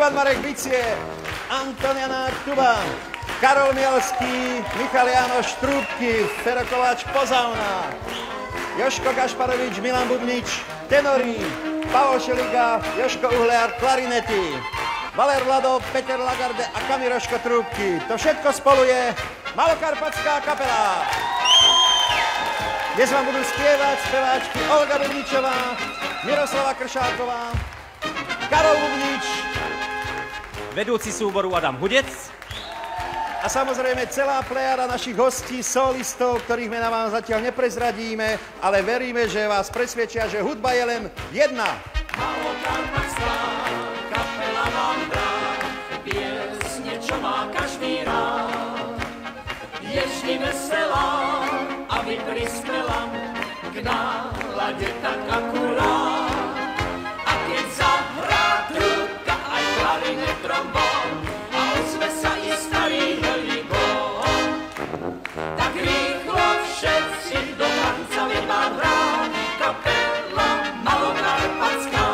Ivan Marek Bicie, Antoniana Tuba, Karol Mielský, Michal Jánoš Trúbky, Fero Kováč Pozavna, Joško Gašparovič, Milan Bubnič, tenory, Pavol Šeliga, Joško Uhliar, klarinety, Valer Vlado, Peter Lagarde a Kamiroško Trúbky. To všetko spolu je Malokarpatská kapela. Dnes vám budú spievať speváčky Olga Bubničová, Miroslava Kršáková, Karol Bubnič, vedúci súboru Adam Hudec a samozrejme celá plejada našich hostí, solistov, ktorých mená vám zatiaľ neprezradíme, ale veríme, že vás presvedčia, že hudba je len jedna. Malokarpatská kapela vám dá piesne, čo má každý rád. Je vždy veselá a vyprispela k nálade tak akurát. A keď zahrá trúbka aj klarinet, trombón a ozve sa i starý helikón, tak rýchlo všetci do tanca vám hrá kapela Malokarpatská.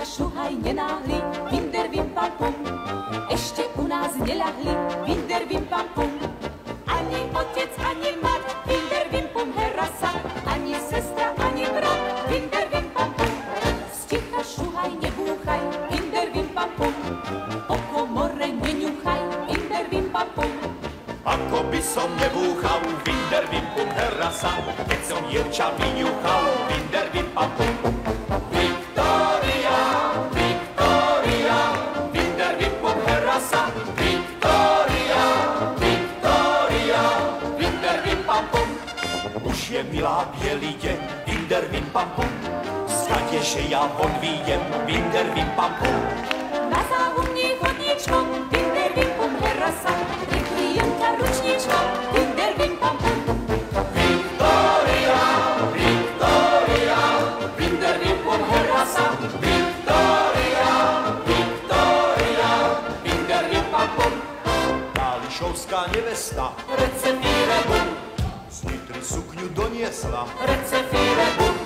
Šuhaj nenáhli, vinder vim pam pum. Ešte u nás neľahli, vinder vim pam pum. Ani otec, ani mat, vinder vim pum herasa. Ani sestra, ani brat, vinder vim pam pum. Sticha šuhaj, nebúchaj, vinder vim pam pum. Po komore neňuchaj, vinder vim pam pum. Ako by som nebúchal, vinder vim pum herasa. Keď som jevča vyňuchal, vinder vim pam pum. Už je milá bielý deň, vinder vim pam pum. Skade, že ja von výjdem, vinder vim pam pum. Na záhubní chodníčko, vinder vim pum herasa. Pre klientka ručníčko, vinder vim pam pum. Viktória, Viktória, vinder vim pum herasa. Viktória, Viktória, vinder vim pam pum. Kálišovská nevesta, Recefíre bum. sukňu doniesla. Recefíre bum.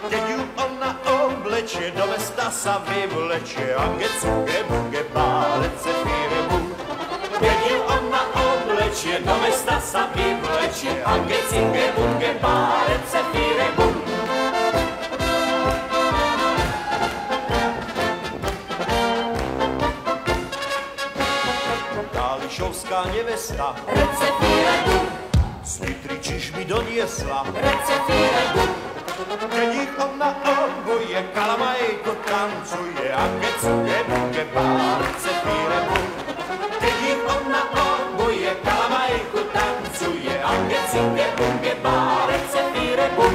Keď ju ona oblečie, do mesta sa vyvlečie. A keď cuge buge bá, recefíre bum. Keď ju ona oblečie, do mesta sa vyvlečie. A keď cuge buge bá, recefíre bum. Kálišovská nevesta, Recefíre bum. svitričiš mi doniesla. Recefíre bum. Keď ich ona obuje, kalamajko tancuje. A keď cuge buge bá, recefíre bum. Keď ich ona obuje, kalamajku tancuje. A keď cuge buge bá, recefíre bum.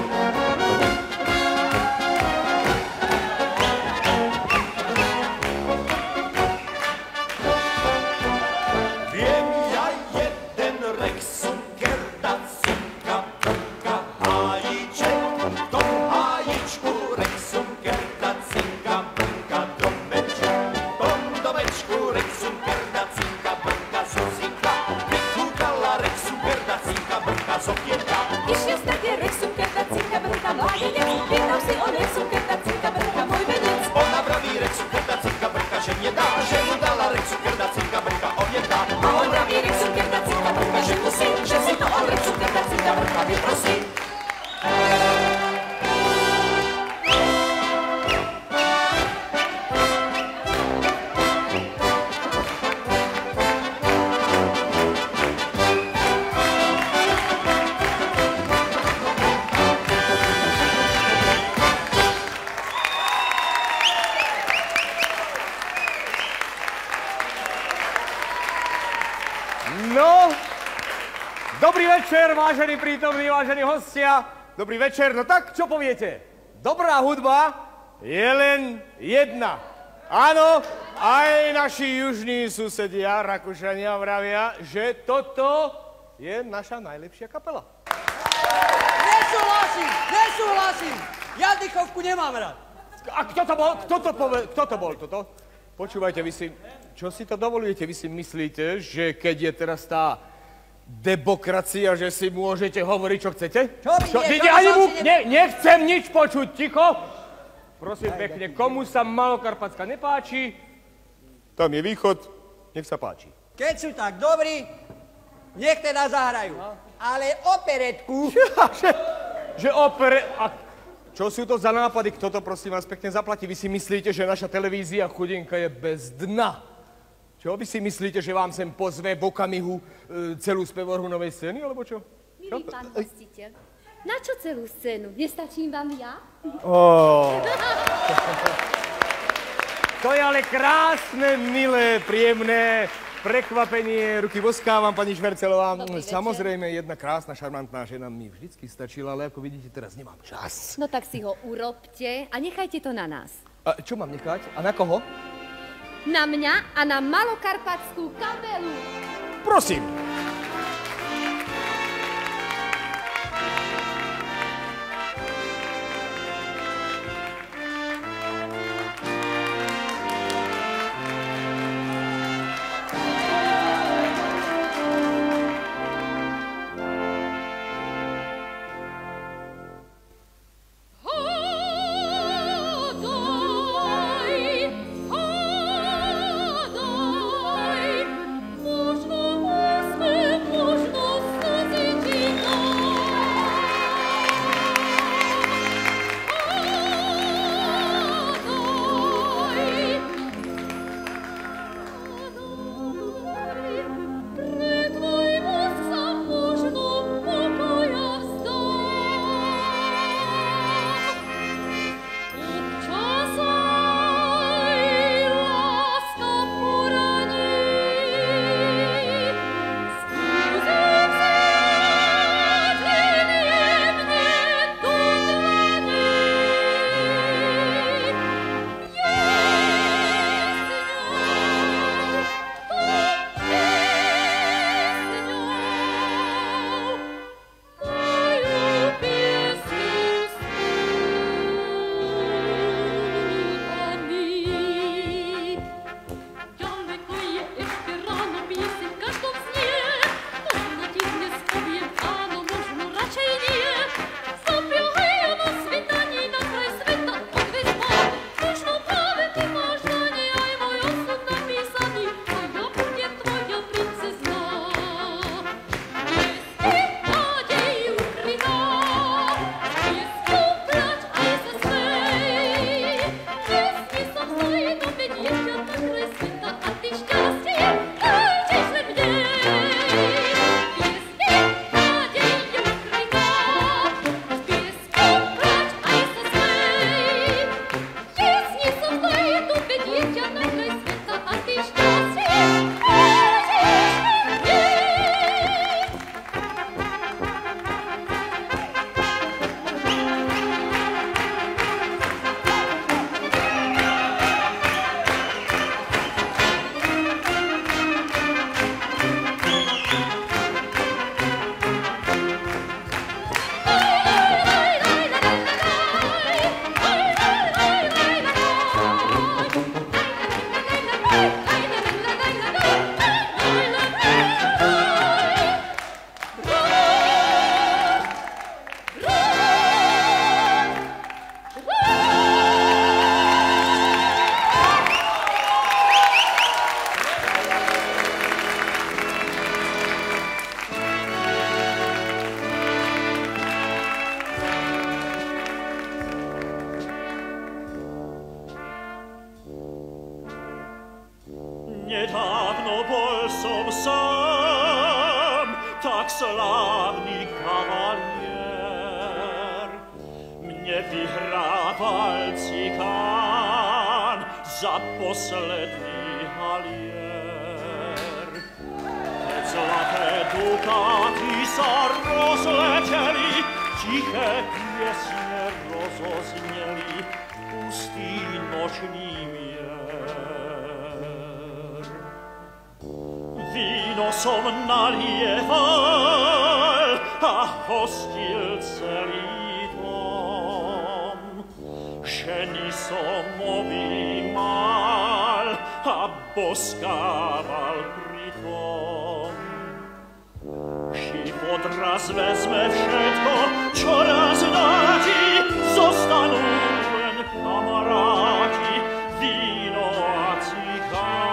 Viem ja jeden Rexum kerda cinka bunka hájiček. V tom hájičku Rexum kerda cinka bunka domeček. V tom domečku Rexum kerda cinka bunka Zuzika. Vykúkala Rexum kerda cinka bunka Zofienka. Išiel stade Rexum kerda cinka brnka mládenec. Pýtal si o Rexum kerda cinka brnka môj venec. Ona vraví Rexum kerda cinka bunka, že nedá, že mu dala Rexum kerda cinka bunka, on nedá. A on vraví Rexum kerda cinka brnka, že musí, že si to od Rexum kerda cinka brnka vyprosí. No, dobrý večer, vážení prítomní, vážení hostia. Dobrý večer, no tak, čo poviete? Dobrá hudba je len jedna. Áno, aj naši južní susedia, Rakúšania, vravia, že toto je naša najlepšia kapela. Nesúhlasím, nesúhlasím. Ja dýchovku nemám rád. A kto to bol? Kto to bol toto? Počúvajte, vy si... Čo si to dovolujete? Vy si myslíte, že keď je teraz tá demokracia, že si môžete hovoriť, čo chcete? Nechcem nič počuť, ticho! Prosím pekne, komu sa Malokarpatská nepáči, tam je východ, nech sa páči. Keď sú tak dobrí, nech teda zahrajú. Ale operetku... Že čo sú to za nápady? Kto to, prosím vás, pekne zaplatí? Vy si myslíte, že naša televízia chudinka je bez dna? Čo vy si myslíte, že vám sem pozve v okamihu celú spevorhu novej scény, alebo čo? Milý pán hostiteľ, na čo celú scénu? Nestačím vám ja? To je ale krásne, milé, príjemné prekvapenie. Ruky voskávam, pani Švercelová. Samozrejme, jedna krásna, šarmantná žena mi vždycky stačila, ale ako vidíte, teraz nemám čas. No tak si ho urobte a nechajte to na nás. A čo mám nechať? A na koho? Na mňa a na Malokarpatskú kapelu. Prosím. Niedawno bol som sám, tak slávny kawalier. Mnie vyhrával cikán za posledný halier. Keď zlaté dukáty sa rozleteli, tiché piesne rozozneli, pustý nočný mier. Víno som nalieval a hostil celý dom. ženy somovi mal a boskával pritom. Život raz vezme všetko, čo raz dáti, zostanú len kamaráti, víno a cigán.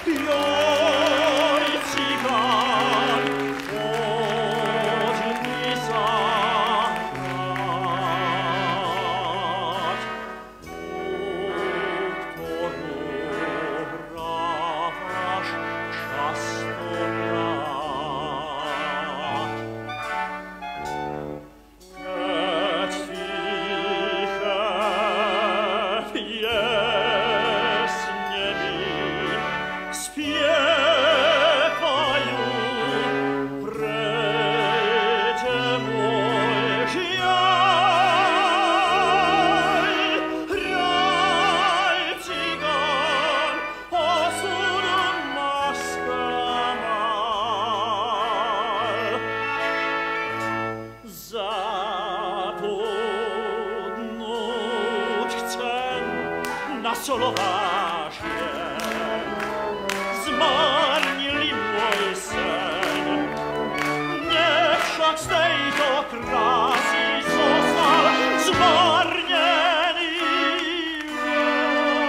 Joj, cigán, poď mi zahrať. Solovážne zmarnili môj sen. Nech však z tejto krásy zostal zmarnený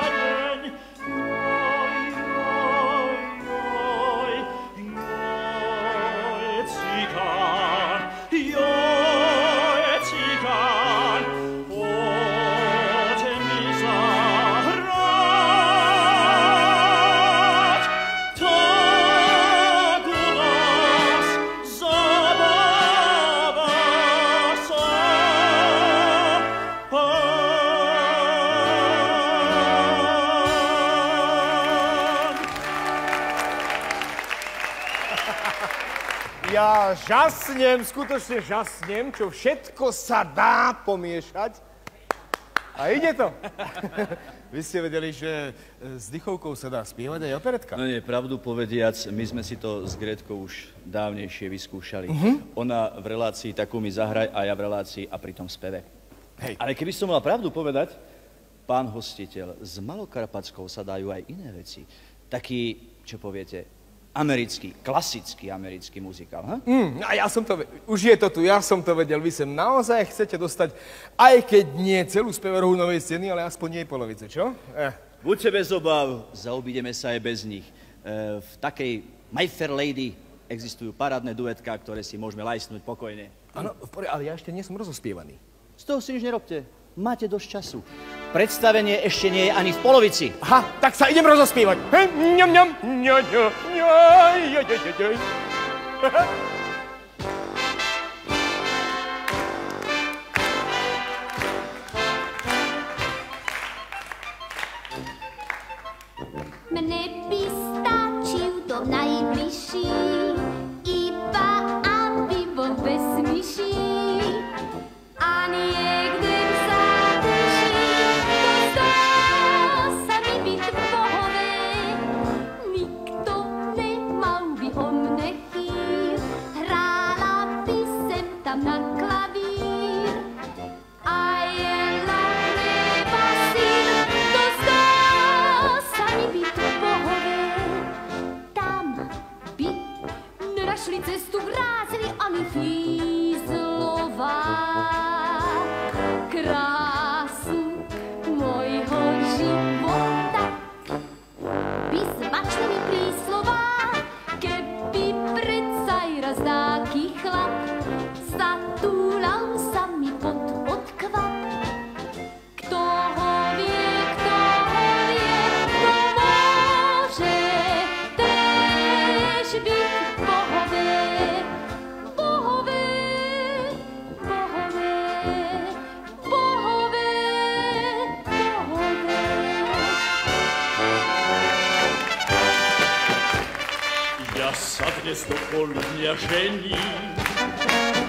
deň. Joj, cigán, poď mi zahrať. Tak u nás zabáva sa Ja žasnem, skutočne žasnem, čo všetko sa dá pomiešať. A ide to. Vy ste vedeli, že s dychovkou sa dá spievať aj operetka? No nie, pravdu povediac, my sme si to s Gretkou už dávnejšie vyskúšali. Ona v relácii Takú mi zahraj a ja v relácii A pritom speve. Hej. Ale keby som mal pravdu povedať, pán hostiteľ, s Malokarpatskou sa dajú aj iné veci. Taký, čo poviete, klasický americký muzikál, ha? A ja som to vedel, už je to tu, ja som to vedel, vy sem naozaj chcete dostať, aj keď nie celú speverovú novej scény, ale aspoň nie polovice, čo? Buďte bez obav, zaobídeme sa aj bez nich. V takej My Fair Lady existujú parádne duetka, ktoré si môžeme lajsnúť pokojne. Áno, ale ja ešte nie som rozospievaný. Z toho si nič nerobte, máte dosť času. Predstavenie ešte nie je ani v polovici. Aha, tak sa idem rozospievať. Mne by stačil to najbližší, iba aby bol bez myší. A niekde v zádeží, to zdá sa mi byť bohové. Nikto nemal by o mne chýr, hrála by sem tam na klavír. A jela nebasír, to zdá sa mi byť bohové. Tam by nenašli cestu vrázli ani fízlová. Krásu mojho života by zmačili príslová, keby predsa aj raz taký chlap zatúlal sa mi pod kvap. Kto ho vie, kto môže tež byť bohové. Ja sa dnes do poludnia žením,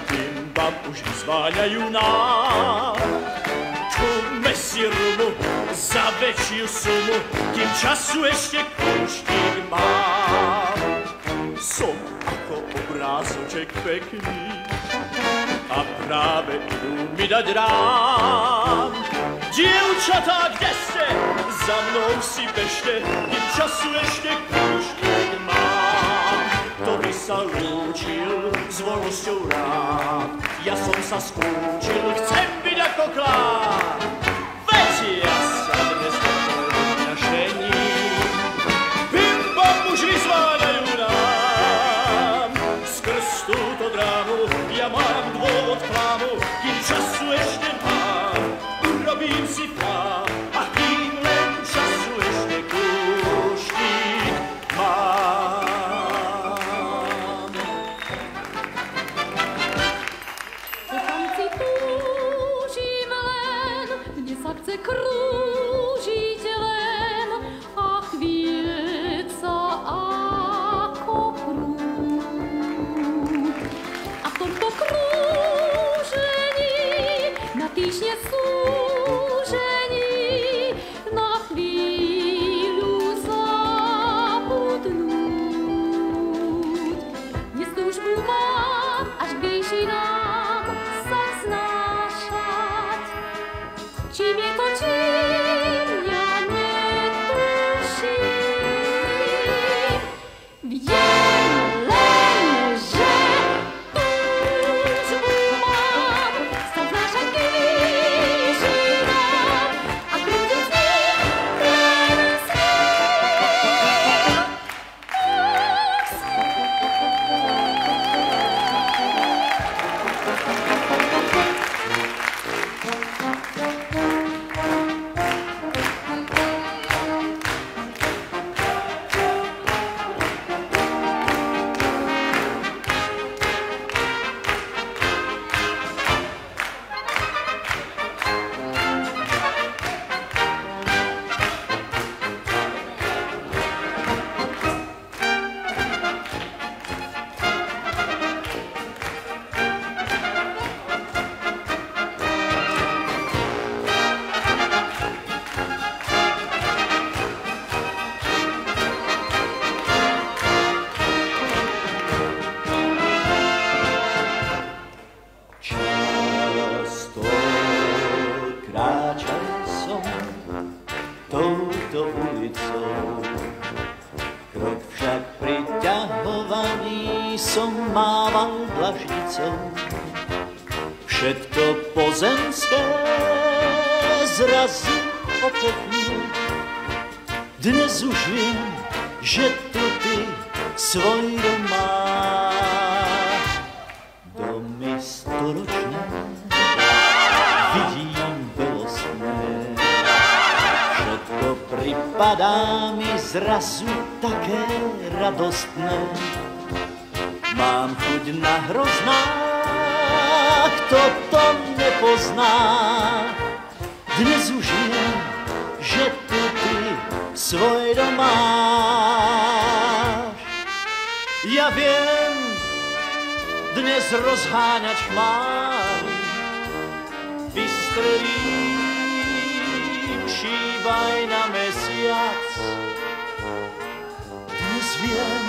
tým vám už vyzváňajú nám. Čujme si rumu za väčšiu sumu, kým času ešte kúštik mám. Vrásoček pekný a práve idú mi dať rán. Dievčatá, kde ste? Za mnou si bežte, kým času ešte kúštek mám. Ktorý sa lúčil s voľnosťou rád, ja som sa skúčil, chcem byť ako klán. Veď ja sa dnes našením, bimbom už vyzváňajú nám. Skrz túto drámu ja mám dôvod klámu, kým času ešte mám, urobím si plán. A kým len času ešte kúštik mám. Chce krúžiť len a chvíľ sa ako prúd. A v tomto krúžení na týždne súžení na chvíľu zabudnúť. Dnes túžbu mám až k výšinám sa vznášať. Čím je to, čím ja netuším. Viem len, že túžbu mám sa vznášať k výšinám a krúžiť s ním len s ním. som mával dlaždicou. Všetko pozemské zrazu opeknú. Dnes už viem, že tu ty svoj dom máš. Domy storočné vidím belostné. Všetko pripadá mi zrazu také radostné. Mám chuť na hrozná, kto to nepozná. Dnes už viem, že tu ty svoj dom máš. Ja viem dnes rozháňať chmáry, vystrelím šívaj na mesiac. Dnes viem,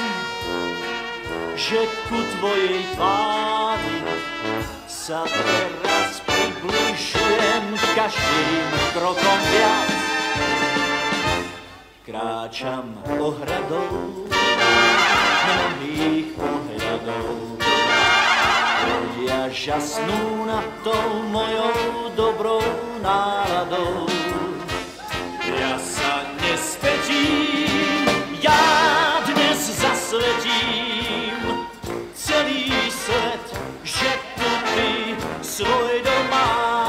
že ku tvojej tvári sa teraz približujem každým krokom viac. Kráčam ohradou mnohých pohľadov. Ľudia žasnú nad tou mojou dobrou náladou. Ja sa nespätím, ja dnes zasvetím celý svet, že tu ty svoj dom máš.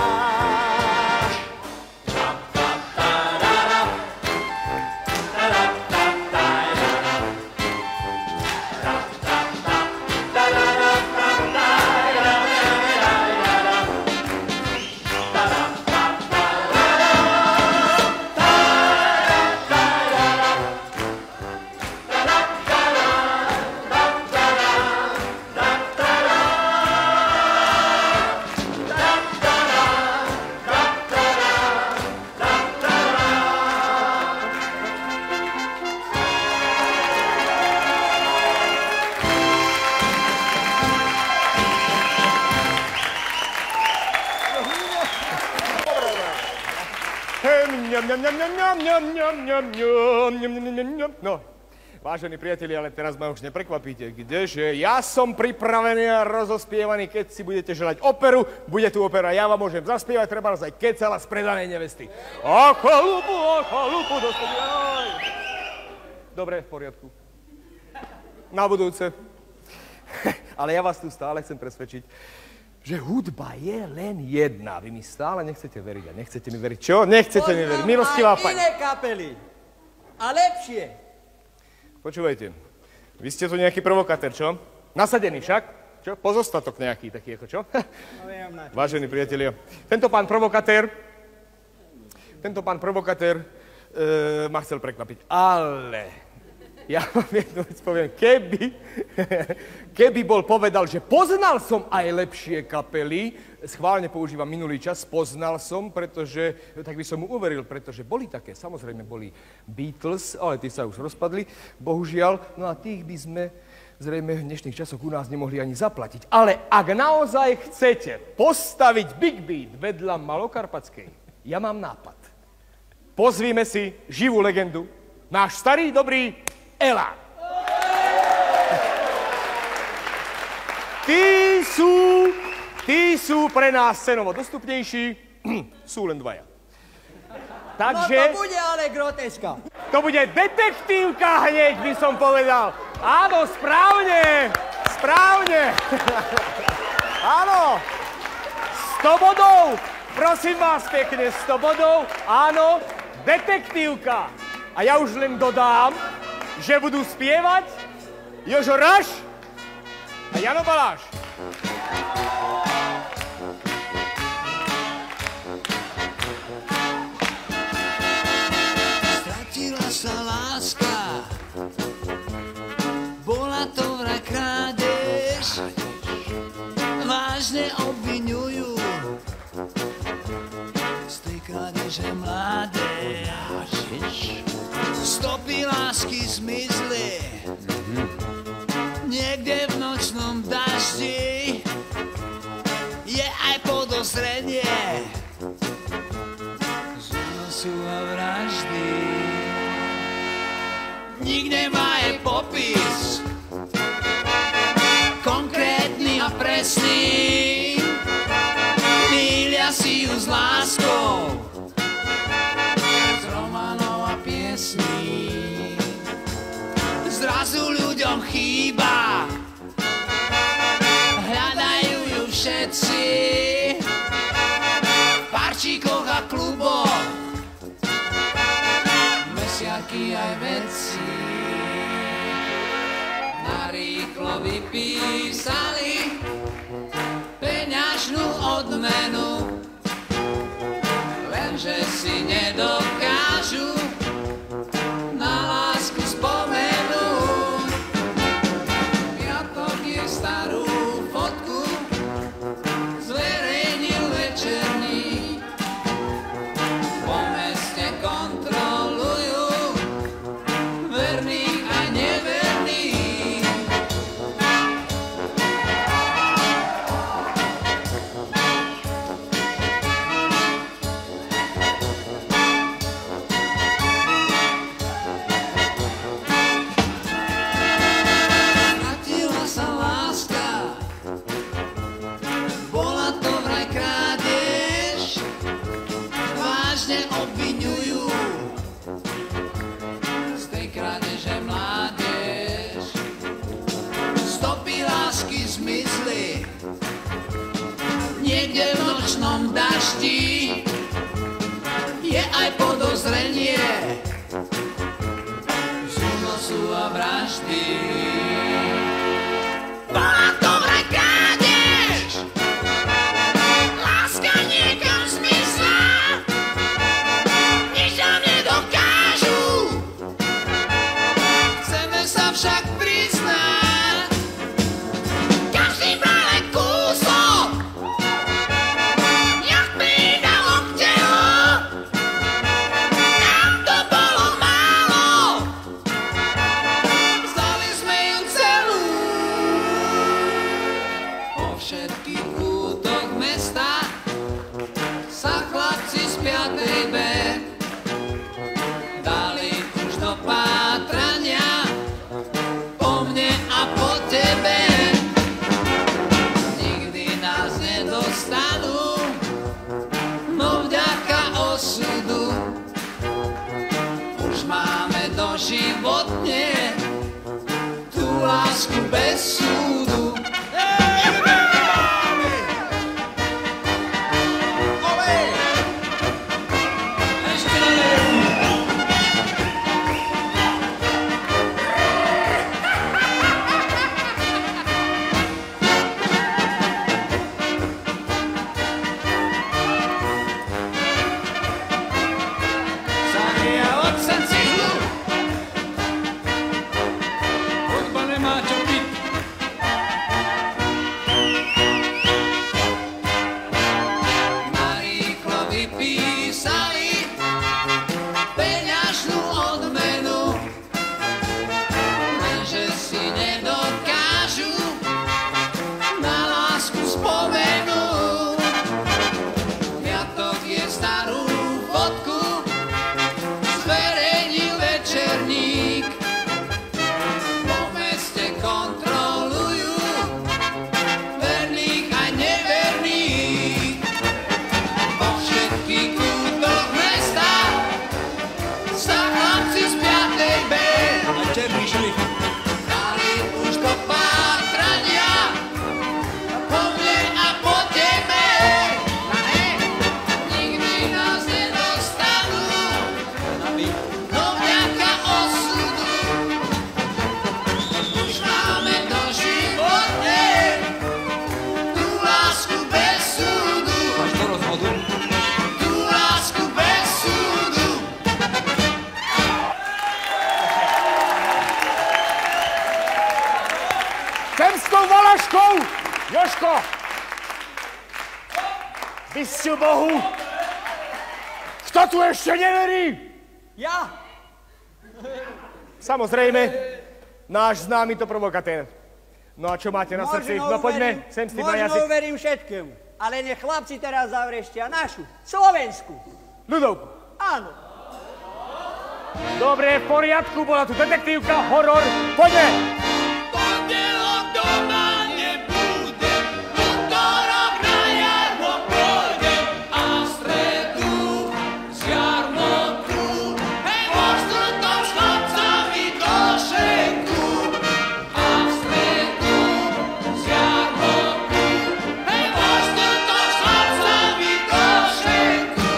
No, vážení priatelia, ale teraz ma už neprekvapíte, kdeže ja som pripravený a rozospievaný, keď si budete želať operu, bude tu opera, ja vám môžem zaspievať, treba aj Kecala z Predanej nevesty. A chalupu, dostaviaj. Dobre, v poriadku. Na budúce. Ale ja vás tu stále chcem presvedčiť, že hudba je len jedna. Vy mi stále nechcete veriť a nechcete mi veriť. Čo? Nechcete mi veriť. Milostivá pani. Iné kapely. A lepšie. Počúvajte, vy ste tu nejaký provokatér, čo? Nasadený však? Čo? Pozostatok nejaký taký, ako čo? Vážení priatelia, tento pán provokatér ma chcel prekvapiť, ale ja vám jednu vec poviem, keby bol povedal, že poznal som aj lepšie kapely, schválne používam minulý čas, poznal som, pretože, tak by som mu uveril, pretože boli také, samozrejme boli Beatles, ale tí sa už rozpadli, bohužiaľ, no a tých by sme zrejme v dnešných časoch u nás nemohli ani zaplatiť. Ale ak naozaj chcete postaviť Big Beat vedľa Malokarpatskej, ja mám nápad. Pozvíme si živú legendu, náš starý, dobrý Elán. Tí sú pre nás cenovo dostupnejší, sú len dvaja. Takže... No to bude ale groteska. To bude detektívka hneď, by som povedal. Áno, správne. Áno, 100 bodov. Prosím vás pekne, 100 bodov. Áno, detektívka. A ja už len dodám, že budú spievať Jožo Raš a Jano Baláš. Stratila sa láska, bola to vraj krádež, vážne obviňujú z tej krádeže mládež. Stopy lásky zmizli niekde v nočnom daždi, je aj podozrenie z únosu a vraždy. Nik nemá jej popis konkrétny a presný, mýlia si ju s láskou z románov a piesní. Zrazu ľuďom chýba, hľadajú ju všetci v parčíkoch a kluboch, mesiaky aj vedci narýchlo vypísali peňažnú odmenu, lenže si nedokážu na lásku spomenúť. Piatok je starú fotku zverejnil večerní, po meste kontrolujú verných a neverných. Obviňujú z tej krádeže mládež. Stopy lásky zmizli niekde v nočnom daždi, je aj podozrenie z únosu a vraždy. Bola to vraj krádež, láska niekam zmizla, však priznať, každý bral len kúsok, jak pridalo k telu, nám to bolo málo, zdali sme ju celú. Po všetkých kútoch mesta sa chlapci z 5. B osudu. Už máme doživotne tú lásku bez súdu. Jožko! Bysťu Bohu! Kto tu ešte neverí? Ja? Samozrejme, náš známy to provokatér. No a čo máte na srdci? No poďme, sem s tým na jazyk. Možno uverím všetkému, ale nech chlapci teraz zavreštia našu, Slovensku. Ľudovku. Áno. Dobre, v poriadku, bola tu detektívka, horor, poďme! Pondelok doma nebude, utorok na jarmo pôjdem a v stredu z jarmoku, hej, vo štvrtok s chlapcami do šejku. A v stredu z jarmoku, hej, vo štvrtok s chlapcami do šejku.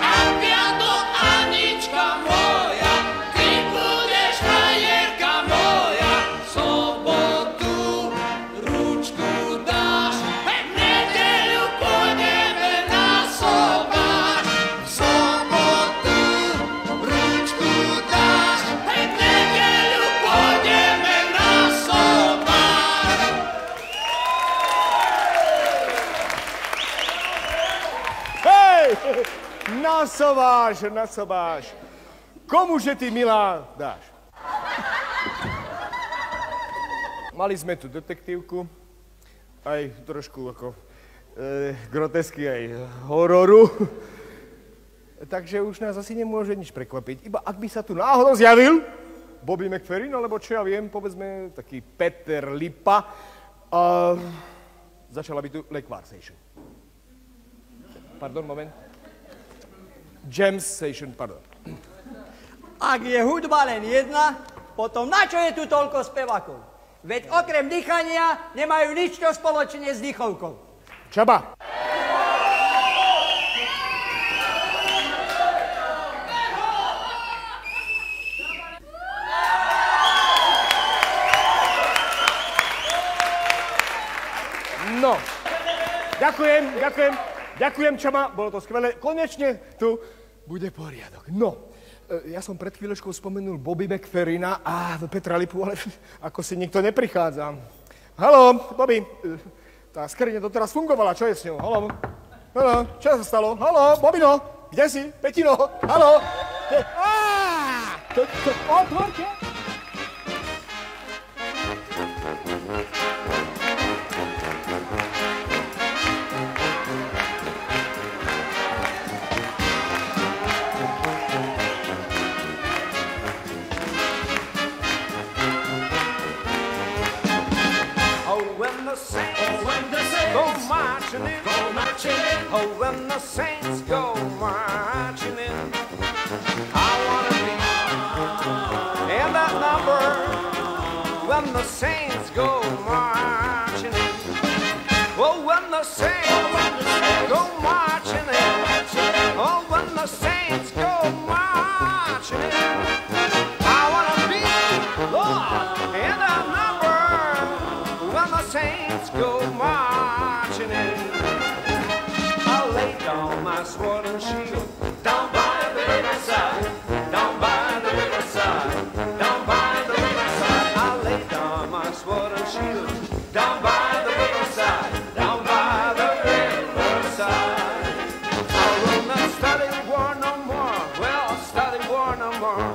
A v piatok Anička moja, ty budeš frajerka moja. V sobotu ručku dáš, hej, v nedeľu pôjdeme na sobáš. V sobotu ručku dáš, hej, v nedeľu pôjdeme na sobáš. Hej! Na sobáš. Komuže ty, milá, dáš? Mali sme tu detektívku, aj trošku ako grotesky, aj hororu. Takže už nás asi nemôže nič prekvapiť. Iba ak by sa tu náhodou zjavil Bobby McFerrin, alebo čo ja viem, povedzme, taký Peter Lipa, a začala by tu Lekvarsation. Pardon, moment. Jamsation, pardon. Ak je hudba len jedna, potom na čo je tu toľko spevakov? Veď okrem dýchania nemajú nič to spoločne s dýchovkou. Čaba. No, ďakujem, Čaba, bolo to skvelé. Konečne tu bude poriadok. No, ja som pred chvíľočkou spomenul Bobby McFerrina a Petra Lipu, ale ako si nikto neprichádza. Haló, Bobby, tá skriňa to teraz fungovala, čo je s ňou? Haló, čo sa stalo? Haló, Bobino, kde si? Petino, haló? Otvorte! Go marching in, oh, when the saints go marching. shield, down by the riverside, down by the riverside, down by the riverside. I lay down my sword and shield, down by the riverside, down by the riverside. I will not study war no more, well, study war no more,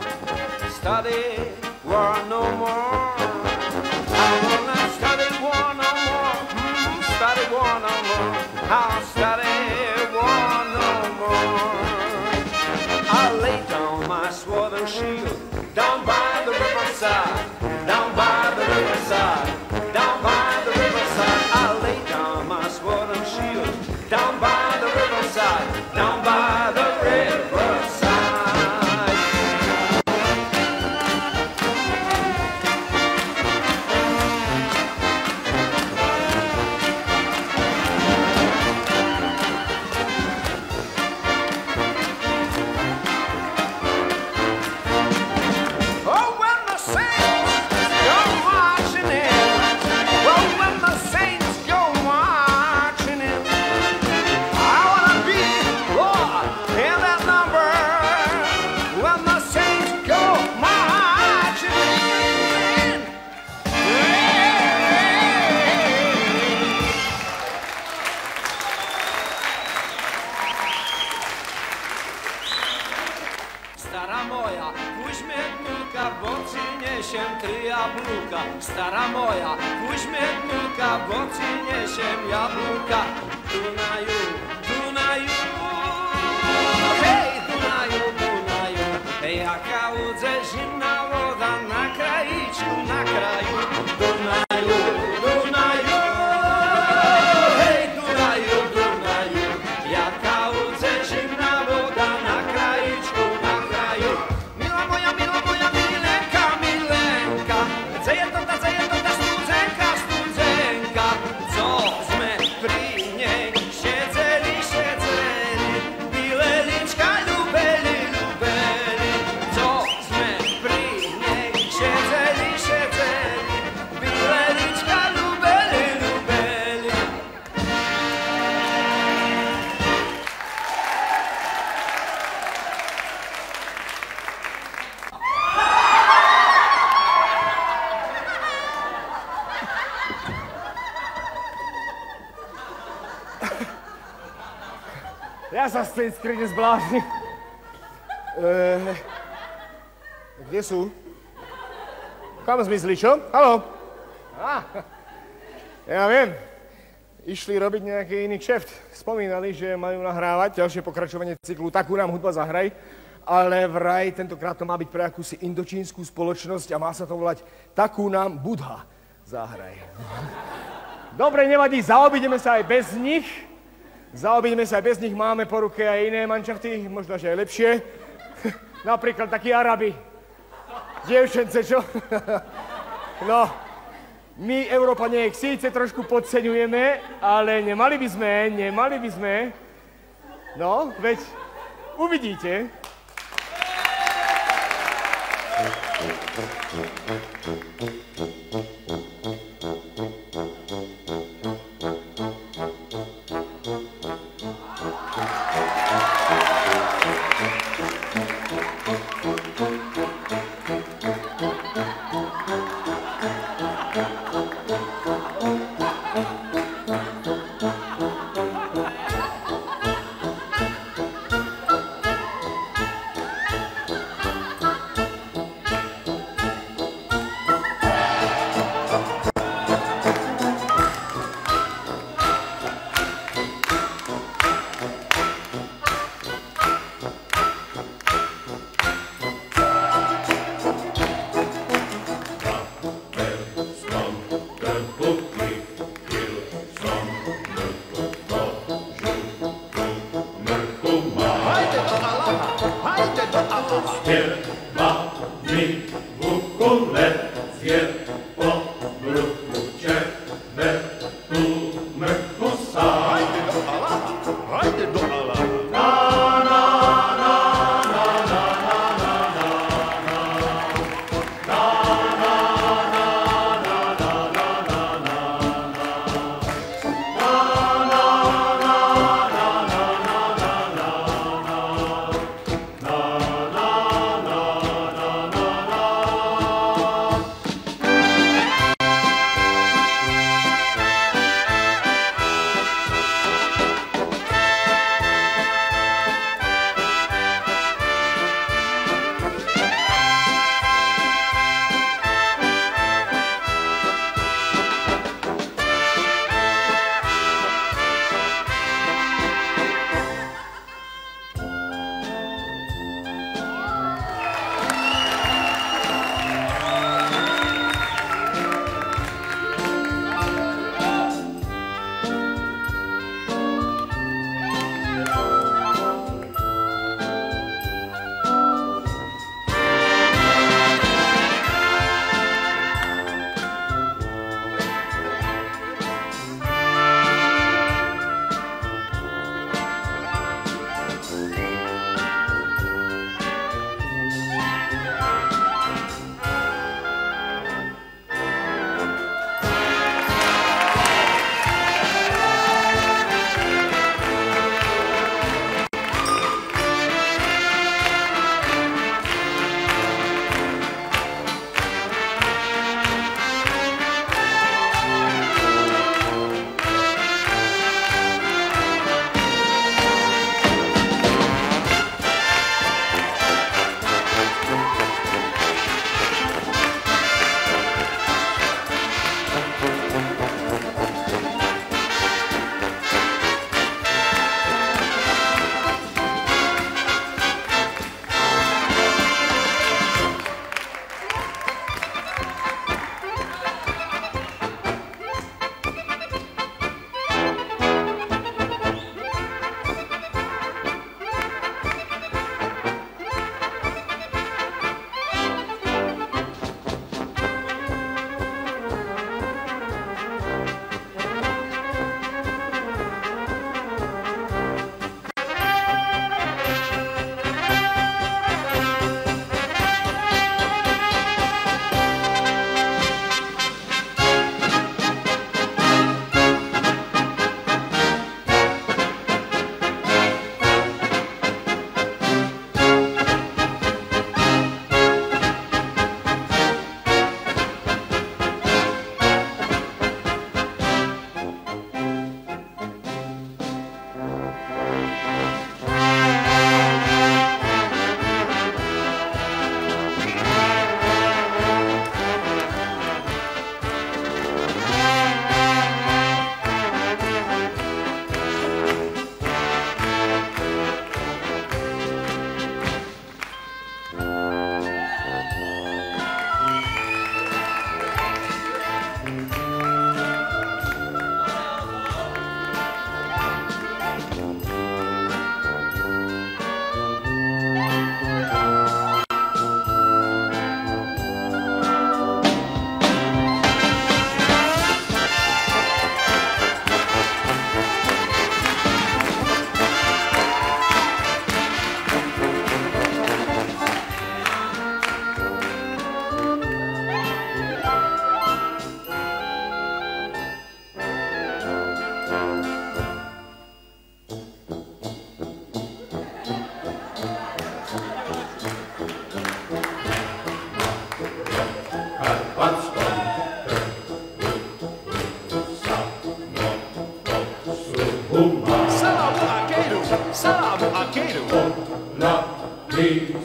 study war no more. I will not study war no more, study war no more, I'll study war no more. I lay down my sword and shield, down by the riverside, down by the riverside, down by the riverside. I lay down my sword and shield, down by the riverside, down by the riverside. Stara moja, weźmie wnuka, bo ci niesiem jabłka. Dunaju, Dunaju, hej, Dunaju, Dunaju, jaka łódze zimna woda na kraiczku, na kraju. Dunaju, Dunaju, hej, Dunaju, Dunaju, jaka łódze zimna woda na kraiczku, na kraju. Mila moja, milenka, milenka, studzenka, studzenka, co sme pri nej siedzeli, siedzeli, bilelička, ľubeli, ľubeli, co sme pri nej siedzeli, siedzeli, bilelička, ľubeli, ľubeli. Ja sa z tej skrine zbláznim. Kde sú? Kam zmizli, čo? Haló? Ja viem. Išli robiť nejaký iný kšeft. Spomínali, že majú nahrávať ďalšie pokračovanie cyklu Takú nám hudba zahraj, ale vraj tentokrát to má byť pre akúsi indočínsku spoločnosť a má sa to volať Takú nám Budha zahraj. Dobre, nevadí, zaobídeme sa aj bez nich. Zaobídeme sa aj bez nich, máme po ruke aj iné manšafty, možno, že aj lepšie. Napríklad takí Arabi. Dievčence, čo? No, my, Európania, ich síce trošku podceňujeme, ale nemali by sme. No, veď uvidíte.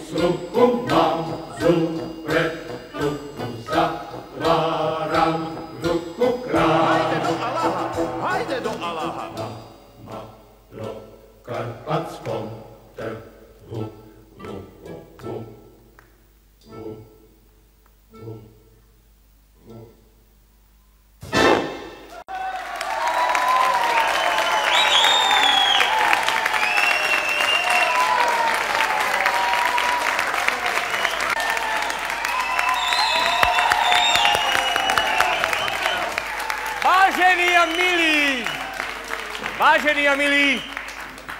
Sluchu mám, zupre, tuku zatváram, ruku krám. Hajde do Alaha. Pro karpatskom trhu, Vážení a milí,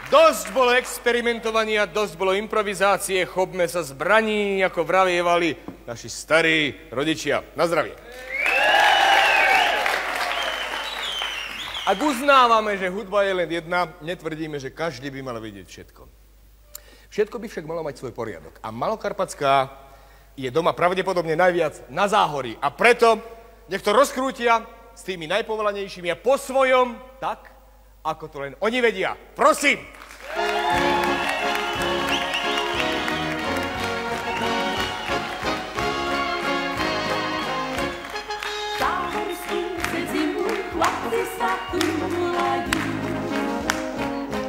dosť bolo experimentovania, dosť bolo improvizácie, chopme sa zbraní, ako vravievali naši starí rodičia. Na zdravie. Ak uznávame, že hudba je len jedna, netvrdíme, že každý by mal vidieť všetko. Všetko by však malo mať svoj poriadok. A Malokarpatská je doma pravdepodobne najviac na Záhorí. A preto nech to rozkrútia s tými najpovolanejšími a po svojom, tak, ako to len oni vedia. Prosím! Záhorskú cedzimu chlapci sa túlajú.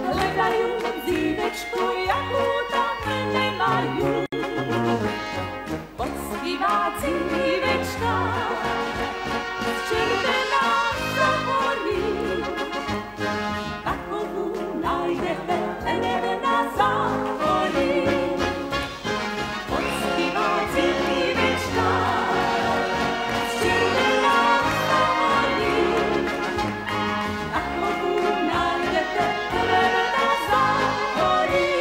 Hledajú dívečku, jakú tam nemajú. Poctivá dívečka, červená sa horí. Takovú nájdete na Záhorí. Poctivá dívečka, červená sa horí. Takovú nájdete na Záhorí.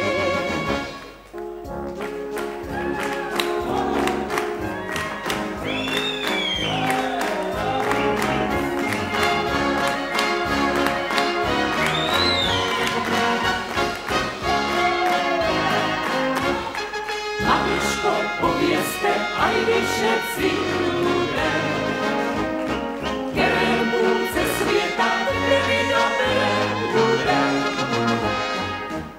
Mamičko, povieste aj vy všetci ľudia, ktorému cez sveta veľmi dobre bude.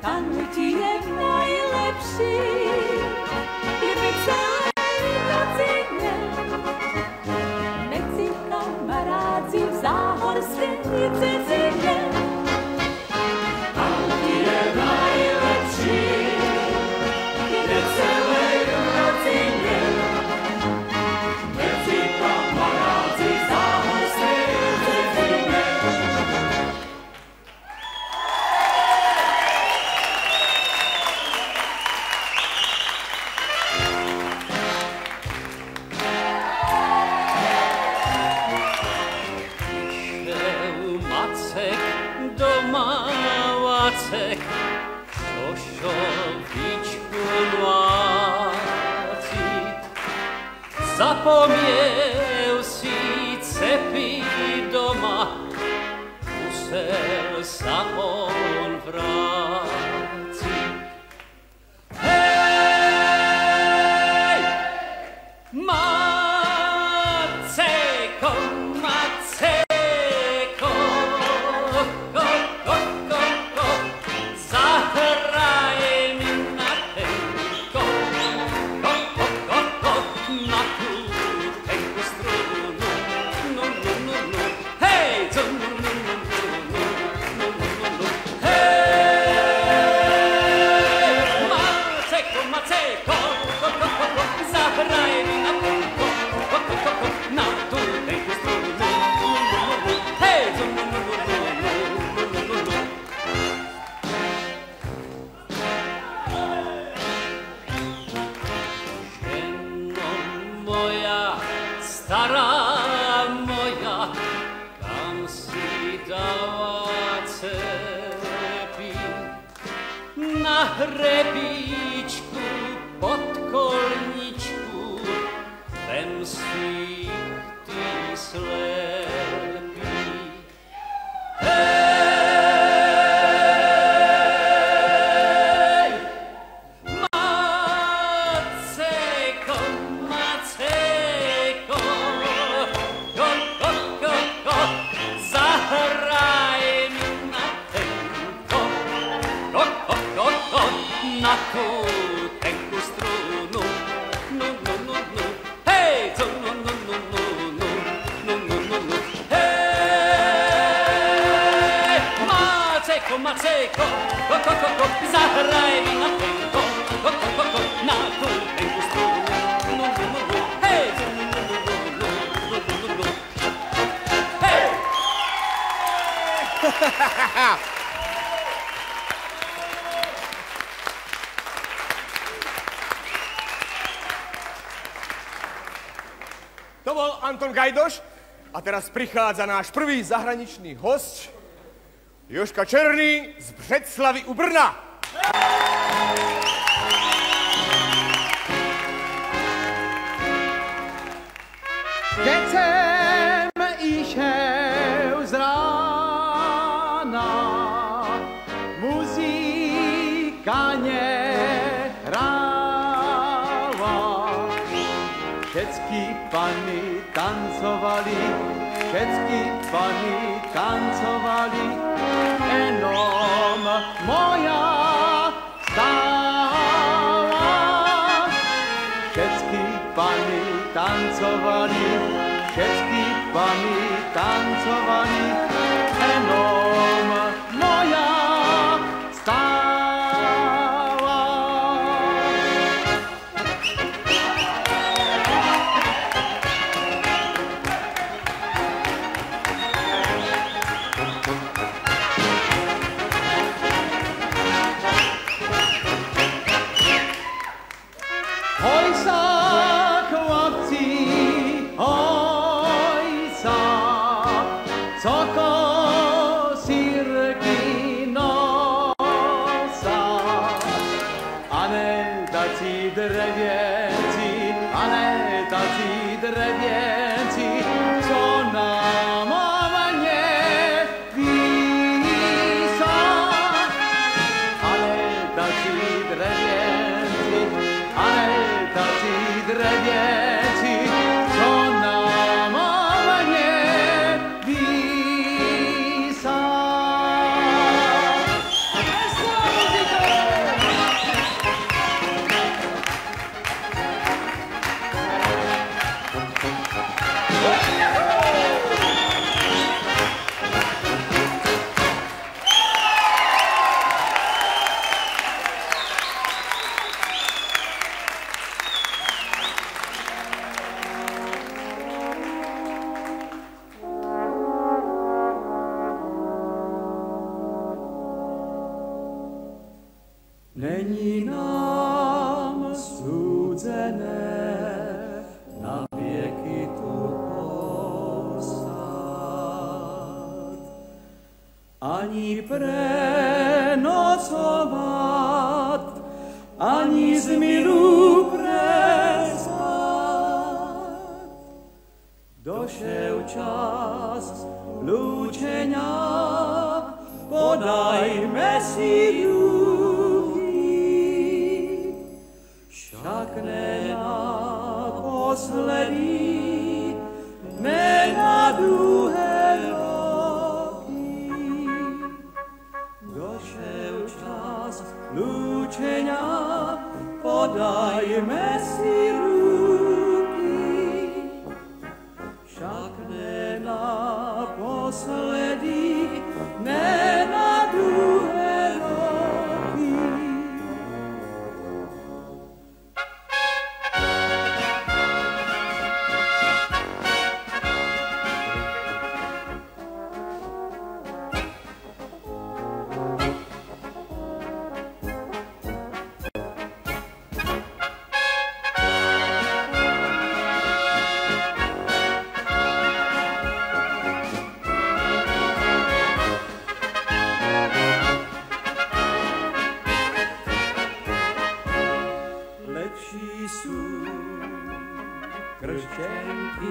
Tanti je najlepší, je mi celej rodine. Medzi kamaráci v záhorskej cedzine. Tanti je najlepší, je celej rodine. Medzi kamaráci v záhorskej cedzine. Macek doma Vacek, šošovičku mláci. Zapomniel si cepy doma, musel sa on vrátiť. Hej! Maceko, Maceko, zahraj mi na tenko, na tú tenku strunu, no, no, no, no, hej, no, no, no, no, no, no, no, no, hej, Maceko, Maceko, zahraj mi na tenko, na tú tenku strunu, hej, no, no, no, no, no, no, no, no, no. Ženo moja, stará moja, kam si dala cepy? Na hrebíčku, pod kolničku, vem si ty slepý. Hej! Maceko, Maceko, zahraj mi na tenko, na tú tenkú strunu. Nu, nu, nu, nu, hej, tu, nu, nu, nu, nu, nu, nu, nu, nu, nu, hej. Macejko, Macejko, ko, ko, ko, ko, zahraj mi na tenko, ko, ko, ko, ko, na tú tenku strunu. Nu, nu, nu, nu, hej, tu, nu, nu, nu, nu, nu, nu, nu, nu, nu, hej. To bol Anton Gajdoš a teraz prichádza náš prvý zahraničný hosť, Jožka Černý z Břeclavy u Brna. Keď jsem išel z rána, muzika nehrála. Všetky pany tancovali, všetky pany tancovali, jenom moja stála. Všetky pany tancovali, všetky pany tancovali, jenom moja stála. Hoj sa, chlapci, hoj sa, co kosírky nosa. A ne tací drevěnci, a ne tací drevěnci, co nám nevísa. A ne tací drevěnci, a ne tací drevěnci, co nám nevísa. Není nám súdzené na vieky tu ostať, ani prenocovať, ani z milu prespať. Došel čas lúčenia, podajme si však ne naposledy, ne na druhé roky. Došel čas lúčenia, podajme si ruky. Však ne naposledy, ne na druhé roky. Kršćenky,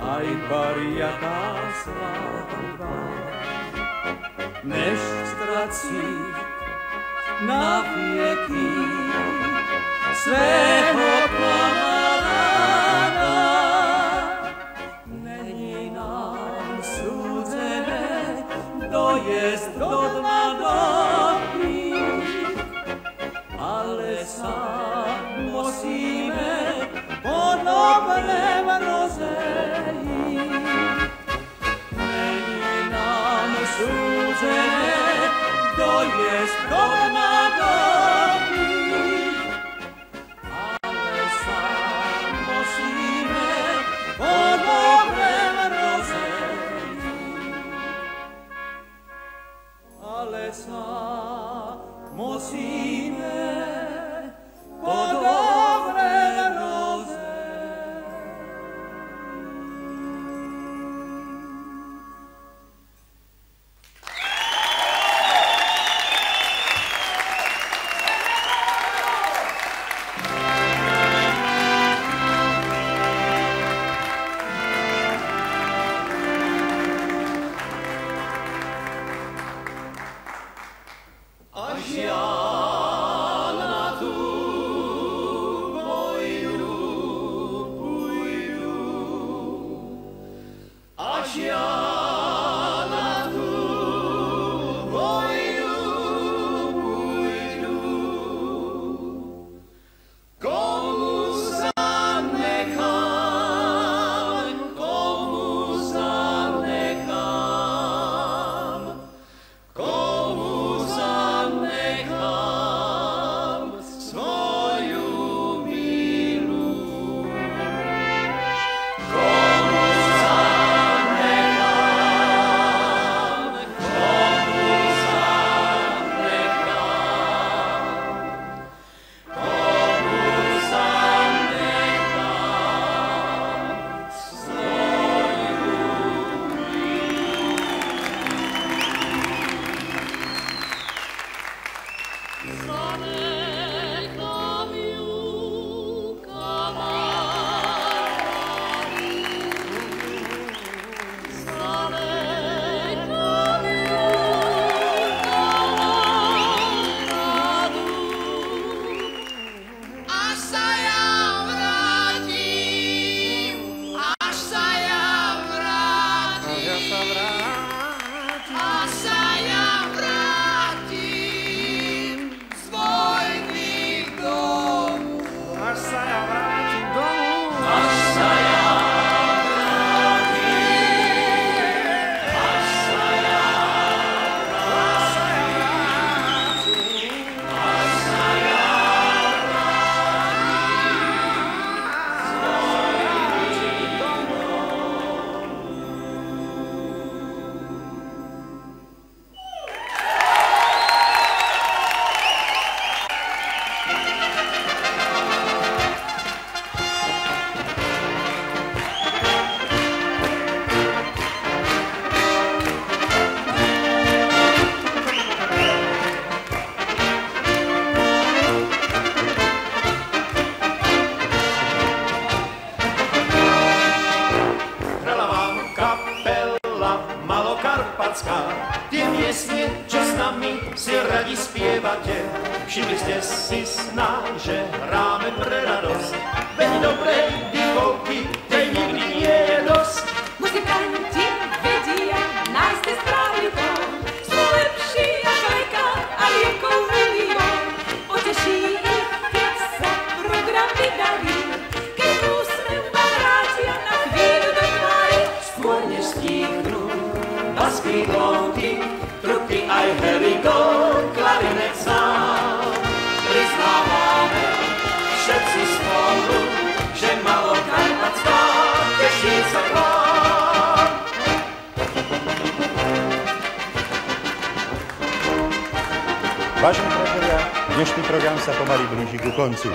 aj pariaká sláva, než ztrací na vieky svého kamaráda. Není nám súdzené dojezd do 2 doby, strop na doby, ale sám musíme po dobrém rozejít. Ale sám musíme po dobrém rozejít. Až já na tu vojnu půjdu, až já na tu vojnu půjdu, komu zanechám, komu zanechám, komu zanechám svoju míru. Komu zanechám, komu zanechám, komu zanechám svoju míru. Zanechám ju kamarádu, zanechám ju kamarádu, až sa ja vrátim, až sa ja vrátim, až sa ja vrátim z vojny domu. Až sa ja vrátim domu. Až sa ja vrátim. Až sa ja vrátim. Až sa ja vrátim z vojny Hrala vám kapela malokarpatská, tie piesne, čo s nami si radi spievate. Všimli ste si sná, že hráme pre radosť, veď dobrej dýchovky, tej nikdy nie je dosť. Muzikanti vedia nájsť ten správny tón, sú lepší ako reka a liekov milión. Poteší ich, keď sa program vydarí, keď úsmev vám vrátia na chvíľu do tvári. Skôr než stíchnu basky, glónky, trubky aj helikón, klarinet sám. Priznávame všetci spolu, že Malokarpatská teší sa k vám. Vážení priatelia, dnešný program sa pomaly blíži ku koncu.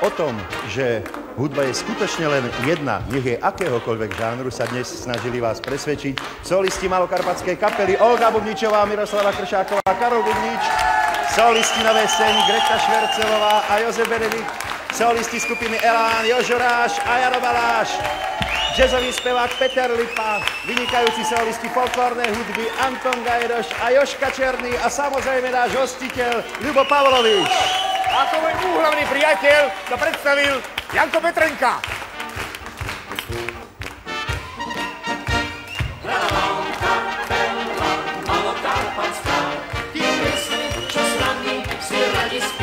O tom, že hudba je skutočne len jedna, nech je akéhokoľvek žánru, sa dnes snažili vás presvedčiť solisti Malokarpatskej kapely Olga Bubničová, Miroslava Kršáková, Karol Bubnič, solisti Nové scény Greta Švercelová a Jozef Benedikt, solisti skupiny Elán, Jožo Ráš a Jaro Baláš, jazzový spevák Peter Lipa, vynikajúci solisti folklórnej hudby Anton Gajdoš a Jožka Černý a samozrejme náš hostiteľ Ľubo Pavlovič. Ako môj úhlavný priateľ sa predstavil Janko Petrenka. Hrala vám kapela Malokarpatská, tie piesne, čo s nami si radi spievate.